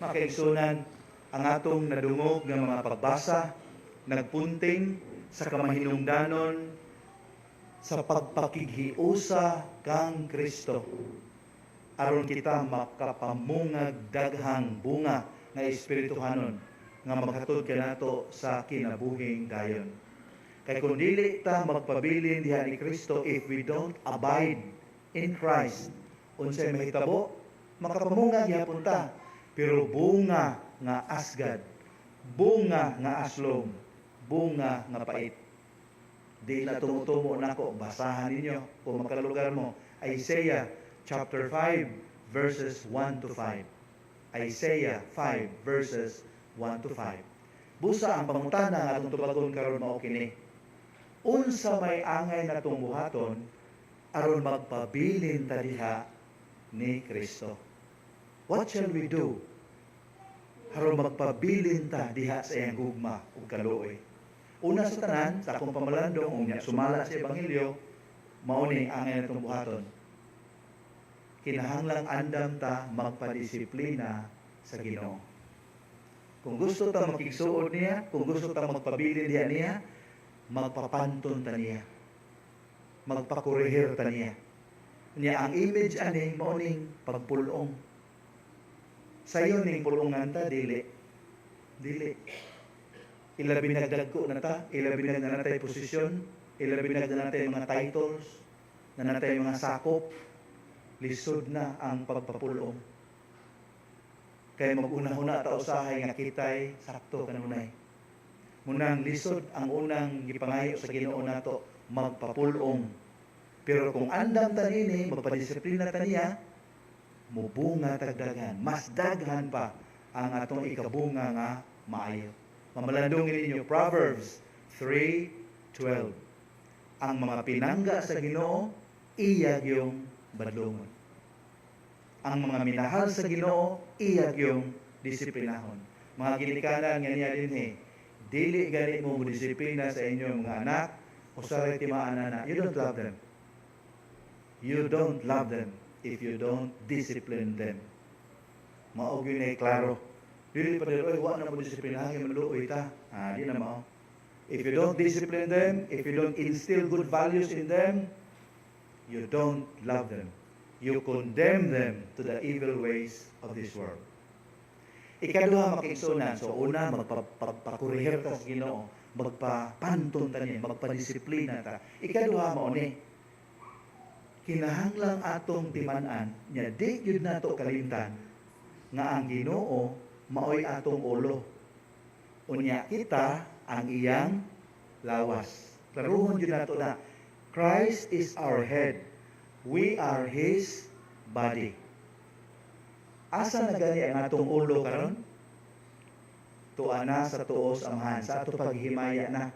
Mga kaigsunan, ang atong nadungog nga mga pagbasa, nagpunting sa kamahinungdanon sa pagpakighiusa kang Kristo. Aron kita makapamungag daghang bunga nga espirituhanon nga maghatod kanato sa kinabuhing dayon. Kay kung dili ta magpabilin diha ni Kristo, if we don't abide in Christ, unsay mahitabo, makapamungag gyapon ta, pero bunga nga asgad, bunga nga aslom, bunga nga pait. Di na tumutumo nako, basahan ninyo kung makalugar mo, Isaiah chapter 5 verses 1 to 5. Isaiah 5 verses 1 to 5. Busa ang pangutana nga atong tubagon karon mao kini. Unsa may angay natong buhaton aron magpabilin ta diha ni Kristo? What shall we do aron magpabilin ta diha sa iyang gugma ug kaluoy? Una sa tanan, sa akong pamalandong unya sumala sa ebanghelyo, mao ni angay natong buhaton. Kinahanglang andam ta magpadisiplina sa Ginoo. Kung gusto ta makigsuod niya, kung gusto ta magpabilin diha niya, magpapanton ta niya, magpakurihir ta niya. Niya ang image ani mao ning pagpulong. Sayo ning pulungan ta dili. Ilabi nagdagko na ta, ilabi na natay posisyon, ilabi na natay mga titles, na natay mga sakop, lisod na ang pagpapulong. Kaya mag-una-una ta usahay nga kitay sakto kanunay. Munang lisod ang unang gipangayo sa Ginoo nato, magpapulong. Pero kung andam ta nini, magpadisiplina ta niya, mubunga tagdagan, mas daghan pa ang atong ikabunga nga maayo. Mamalandongin ninyo Proverbs 3:12. Ang mga pinangga sa Ginoo, iyag yung badlongon. Ang mga minahal sa Ginoo, iyag yung disiplinahon. Mga ginikanan nga niya din dili gani mo disiplina sa inyong mga anak o sa timaan na you don't love them. You don't love them if you don't discipline them. Maog yun ay klaro. Dili pa dili, wala na mo disiplinahin, maluoy ta. Di na mao. If you don't discipline them, if you don't instill good values in them, you don't love them. You condemn them to the evil ways of this world. Ikaduha makigsunan, so una, magpakurihir ta sa Ginoo, magpapanton ta niya, magpadisiplina ta. Ikaduha mao ni, kinahanglang atong timan-an, niya di yun nato kalimtan, nga ang Ginoo, maoy atong ulo. Unya kita, ang iyang lawas. Klaruhon yun nato na, Christ is our head. We are His body. Asa na gani ang atong ulo karon? Tuwa na sa tuos amahan, sa ato paghimaya na.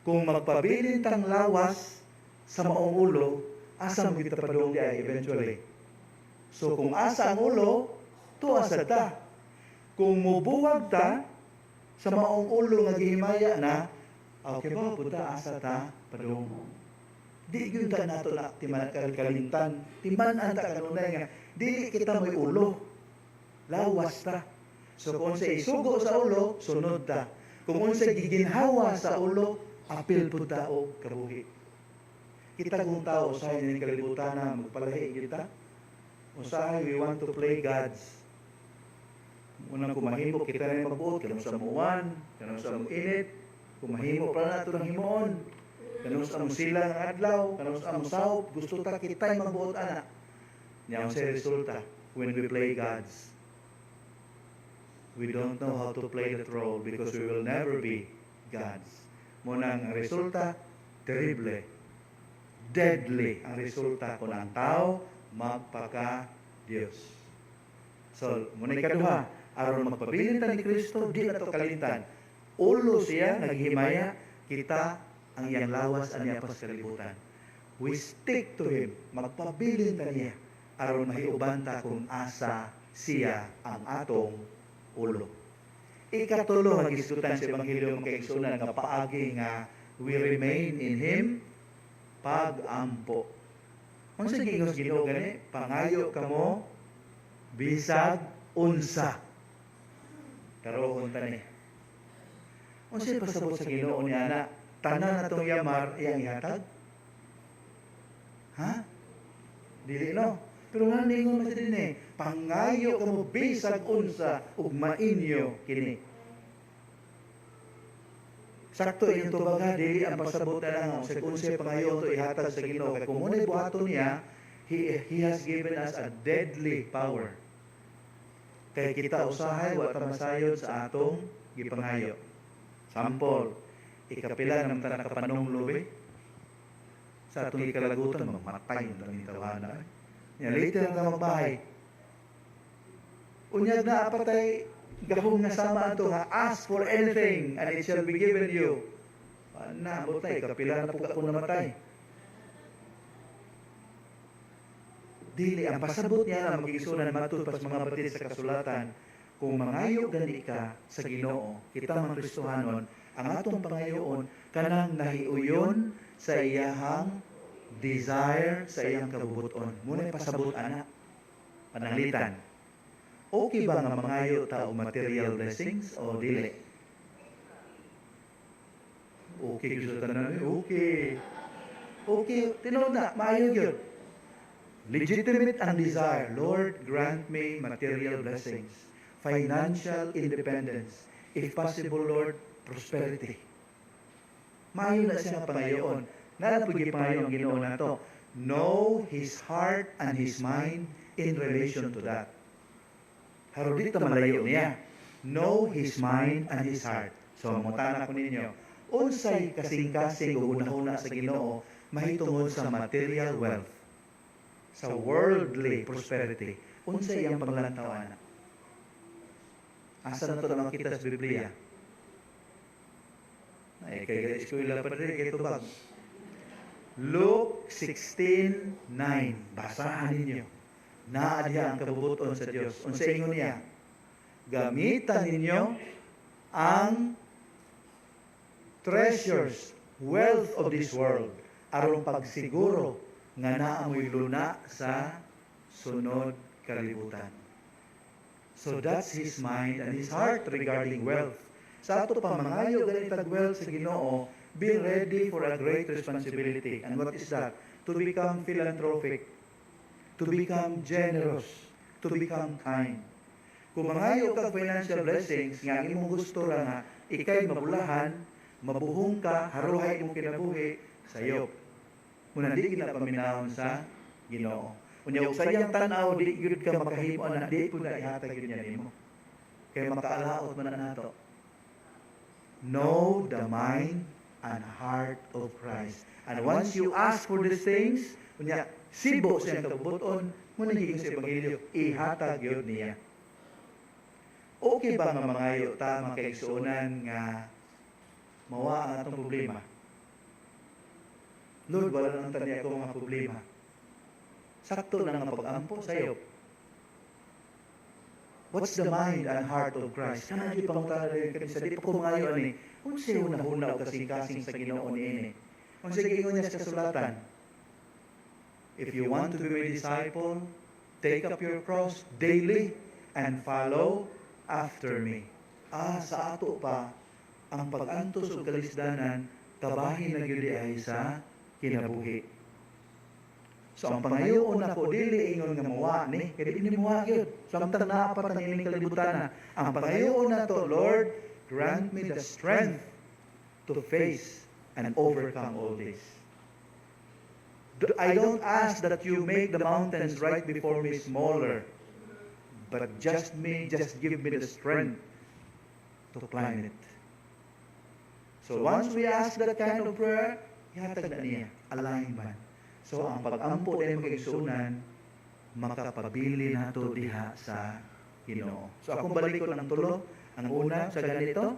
Kung magpabilin tang lawas sa maong ulo, asa mo kita padung di ay eventually. So kung asa ang ulo, tuwa sa ta. Kung mubuwag ta sa maong ulo nga gihimaya na, okay ba puta asa ta padung. Di yun ta nato na timan kalintan. Timan-an ta kanunay nga dili kita mo'y ulo. Lawas ta. So kung sa isugo sa ulo, sunod ta. Kung sa giginhawa sa ulo, apil po ta o kabuhi. Kita kung tao, usahay na kalibutan na magpalahi kita. Usahay, we want to play gods. Unang kumahimo, kita na yung pagbuot. Kanong sa muwan, kanong sa init. Kumahimo pa na ito ng himoon. Kanong sa silang adlaw, kanong sa sahop. Gusto ta kita yung magbuot anak. Yan ang sa resulta when we play gods. We don't know how to play that role because we will never be gods. Munang resulta, terrible. Deadly ang resulta kung ang tao magpaka-Diyos. So, muna ikaduha, aron magpabilin ta ni Kristo, di na to kalintan. Ulo siya, naghimaya, kita ang iyang lawas, ang iyang paskalibutan. We stick to Him, magpabilin ta niya, aron mahiuban ta kung asa siya ang atong ulo. Ikatulo, mag-iskutan sa Ebanghelyo mga kaigsunan nga paagi nga we remain in Him, pag-ampo. Kung sa gingos Ginoo gani, pangayo kamo bisag unsa. Karohon tani. Unsay pasabot sa Ginoo niya na tanan natong yamar iyang ihatag? Ha? Dili no. Pero nga ningon man din pangayo ka mo bisag unsa ug mainyo kini. Sakto yung tubaga, dili ang pasabot na lang sa unsay pangayo to ihatag sa Ginoo kay kung unay buhaton niya, he has given us a deadly power. Kay kita usahay wa ta masayod sa atong gipangayo. Sample, ikapila naman ta nakapanunglo sa atong ikalagutan mamatay ang daming tawanan. Yan later na magbahay. Unyag na apatay gahong nga sama ato nga ask for anything and it shall be given you. Na butay kapila na pug ako namatay. Dili ang pasabot niya na magigsunan matud pas mga batid sa kasulatan. Kung mangayo gani ka sa Ginoo, kita man Kristohanon, ang atong pangayoon kanang nahiuyon sa iyahang desire sa iyang kabubuton. Muna pasabot ana pananglitan. Okay ba nga mangayo ta og material blessings o dili? Okay gyud tanan, okay. Okay, tinuod na maayo gyud. Legitimate ang desire. Lord, grant me material blessings, financial independence, if possible, Lord, prosperity. Maayo na siya nga pangayoon. Nalapagi pangayoon ang Ginoo nato. Know His heart and His mind in relation to that. Haro dito malayo niya. Know His mind and His heart. So, mutana ko ninyo, unsay kasing-kasing o una-una sa Ginoo mahitungod sa material wealth, sa worldly prosperity. Unsay iyang panglantawana? Asa na ito naman kita sa Biblia? Ay, kaya eskwela pa rin, kaya ito ba? Luke 16:9. Basahan ninyo. Naadya ang kabubuton sa Diyos. Unsay ingon niya? Gamitan ninyo ang treasures, wealth of this world, aron pagsiguro nga naamoy luna sa sunod kalibutan. So that's His mind and His heart regarding wealth. Sa ato pa mangayo ganitag wealth sa Ginoo, be ready for a great responsibility. And what is that? To become philanthropic, to become generous, to become kind. Kung mangayo kag financial blessings, nga imong gusto ra nga ikay mabulahan, mabuhong ka, haruhay imong kinabuhi, sayop. Muna di kita paminahon sa Ginoo. Unya ug sayang tan-aw di gyud ka makahimo na di pud na ihatag gyud niya nimo. Kay makaalaot man nato. Know the mind and heart of Christ. And once you ask for these things, unya sibo sa iyang kabubuton, muna higing sa Ebanghelyo, ihatag gyud niya. Okay ba nga mangayo ta makaigsuonan nga mawa ang atong problema? Lord, wala nang tani ako mga problema. Sakto na nga pag-ampo sa'yo. What's the mind and heart of Christ? Kana di pangutana rin kanisa, di pa kumangayo ani. Kung siya una-una o kasing-kasing sa Ginoo ni ini. Kung siya giingon niya sa kasulatan, if you want to be my disciple, take up your cross daily and follow after me. Sa ato pa, ang pag-antos o kalisdanan, kabahin na gyud ay sa kinabuhi. So ang pangayoon ako dili ingon nga mawa ni, kay dili mawa gyud. Samtang naapat ang ining kalibutan na. Ang pangayoon nato, Lord, grant me the strength to face and overcome all this. I don't ask that you make the mountains right before me smaller, but just give me the strength to climb it. So once we ask that kind of prayer, ihatag na niya, alignment. So ang pag-ampo na magigsunan, makapabili na ito diha sa Ginoo. So akong balik ko ng tulo, ang una sa ganito,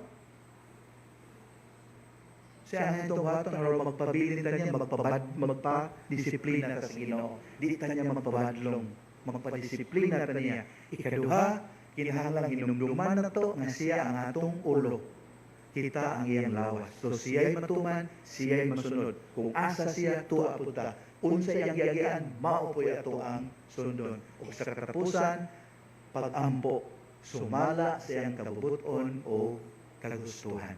siya ang itong hatong araw magpabili nila niya, magpa-disiplina ka sa Ginoo. Di ta niya magpabadlong, magpa-disiplina ta niya. Ikaduha, kinahanglang hinumduman na to nga siya ang atong ulo. Kita ang iyang lawas. So siya'y matuman, siya'y masunod. Kung asa siya, tuwa po ta. Unsa iyang giagian, mao po ato ang sundon. O sa katapusan, pag-ampo sumala sa iyang kabubuton o kagustuhan.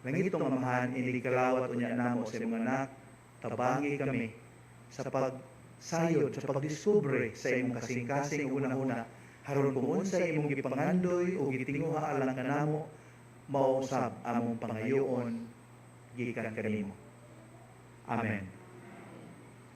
Langitong Amahan, inikalawat unya namo sa imong anak, tabangi kami sa pagsayod, sa pagdiskubre sa imong kasing-kasing una-una, haron kung unsa imong gipangandoy o gitinguha alang kanamo, mausab among pangayoon gikan kanimo. Amen.